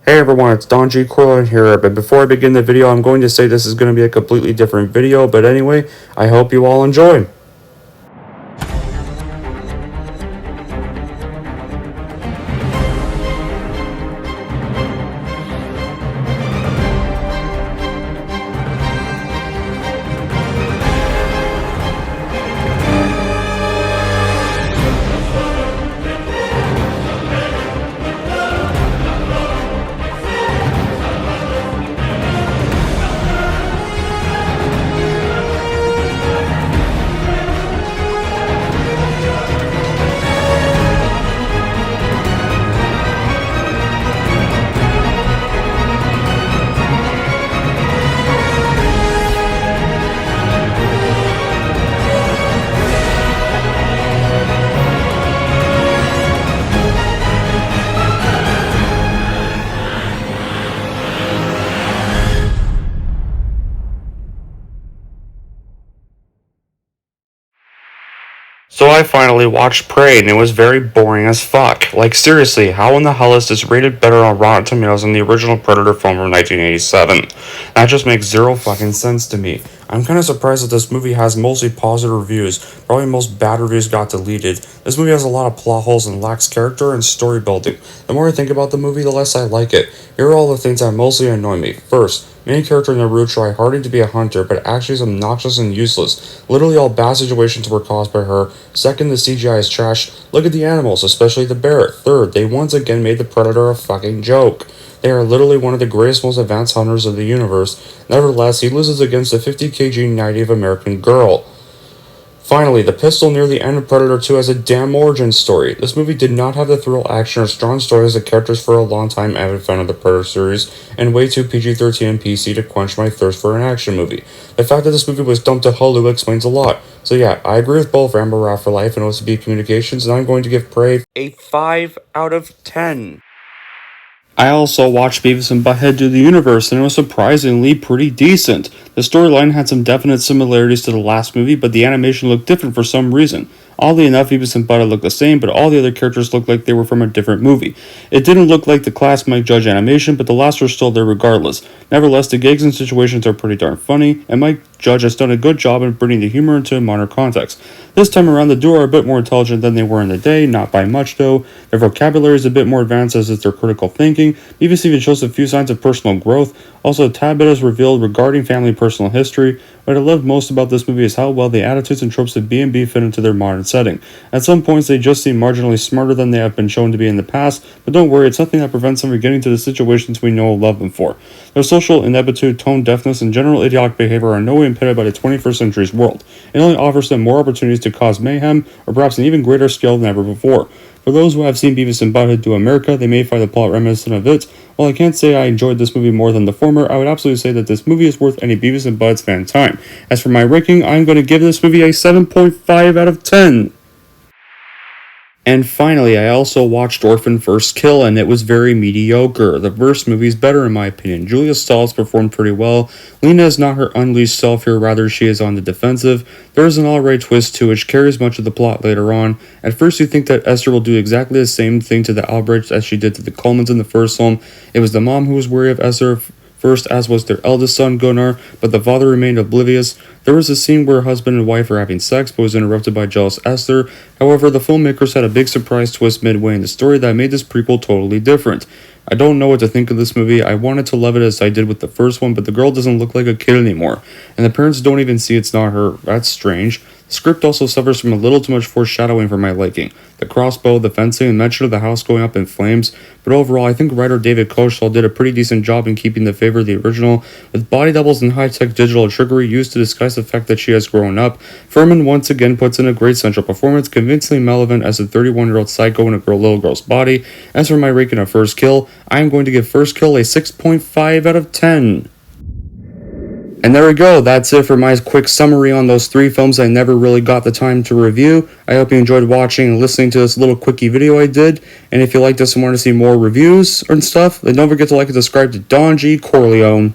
Hey everyone, it's Don G. Corleone here, but before I begin the video, I'm going to say this is going to be a completely different video, but anyway, I hope you all enjoy. So I finally watched Prey, and it was very boring as fuck. Like, seriously, how in the hell is this rated better on Rotten Tomatoes than the original Predator film from 1987? That just makes zero fucking sense to me. I'm kinda surprised that this movie has mostly positive reviews. Probably most bad reviews got deleted. This movie has a lot of plot holes and lacks character and story building. The more I think about the movie, the less I like it. Here are all the things that mostly annoy me. First, main character Naru tried hardly to be a hunter, but actually is obnoxious and useless. Literally all bad situations were caused by her. Second, the CGI is trash. Look at the animals, especially the bear. Third, they once again made the Predator a fucking joke. They are literally one of the greatest, most advanced hunters of the universe. Nevertheless, he loses against a 50 kg Native American girl. Finally, the pistol near the end of Predator 2 has a damn origin story. This movie did not have the thrill, action, or strong story as the characters for a long time avid fan of the Predator series, and way too PG-13 and PC to quench my thirst for an action movie. The fact that this movie was dumped to Hulu explains a lot. So yeah, I agree with both Rambo Ralph for Life and OCB Communications, and I'm going to give Prey a 5 out of 10. I also watched Beavis and Butthead Do the Universe, and it was surprisingly pretty decent. The storyline had some definite similarities to the last movie, but the animation looked different for some reason. Oddly enough, Beavis and Butthead looked the same, but all the other characters looked like they were from a different movie. It didn't look like the classic Mike Judge animation, but the laughs were still there regardless. Nevertheless, the gigs and situations are pretty darn funny, and Mike Judge has done a good job in bringing the humor into a modern context. This time around, the duo are a bit more intelligent than they were in the day, not by much though. Their vocabulary is a bit more advanced as is their critical thinking. Beavis even shows a few signs of personal growth. Also, a tad bit is revealed regarding family personal history. What I love most about this movie is how well the attitudes and tropes of B&B fit into their modern setting. At some points, they just seem marginally smarter than they have been shown to be in the past, but don't worry, it's nothing that prevents them from getting to the situations we know and love them for. Their social ineptitude, tone deafness, and general idiotic behavior are in no way impeded by the 21st century's world. It only offers them more opportunities to cause mayhem, or perhaps an even greater scale than ever before. For those who have seen Beavis and Butthead Do America, they may find the plot reminiscent of it. While I can't say I enjoyed this movie more than the former, I would absolutely say that this movie is worth any Beavis and Butthead fan time. As for my ranking, I'm going to give this movie a 7.5 out of 10. And finally, I also watched Orphan First Kill, and it was very mediocre. The first movie is better in my opinion. Julia Stiles performed pretty well. Lena is not her unleashed self here, rather she is on the defensive. There is an alright twist too, which carries much of the plot later on. At first you think that Esther will do exactly the same thing to the Albrechts as she did to the Colemans in the first film. It was the mom who was wary of Esther first, as was their eldest son Gunnar, but the father remained oblivious. There was a scene where husband and wife were having sex, but was interrupted by jealous Esther. However, the filmmakers had a big surprise twist midway in the story that made this prequel totally different. I don't know what to think of this movie. I wanted to love it as I did with the first one, but the girl doesn't look like a kid anymore, and the parents don't even see it's not her. That's strange. The script also suffers from a little too much foreshadowing for my liking. The crossbow, the fencing, and mention of the house going up in flames. But overall, I think writer David Koshal did a pretty decent job in keeping the favor of the original, with body doubles and high-tech digital trickery used to disguise the fact that she has grown up. Furman once again puts in a great central performance, convincingly relevant as a 31-year-old psycho in a little girl's body. As for my ranking of First Kill, I am going to give First Kill a 6.5 out of 10. And there we go, that's it for my quick summary on those 3 films I never really got the time to review. I hope you enjoyed watching and listening to this little quickie video I did. And if you like this and want to see more reviews and stuff, then don't forget to like and subscribe to Don G. Corleone.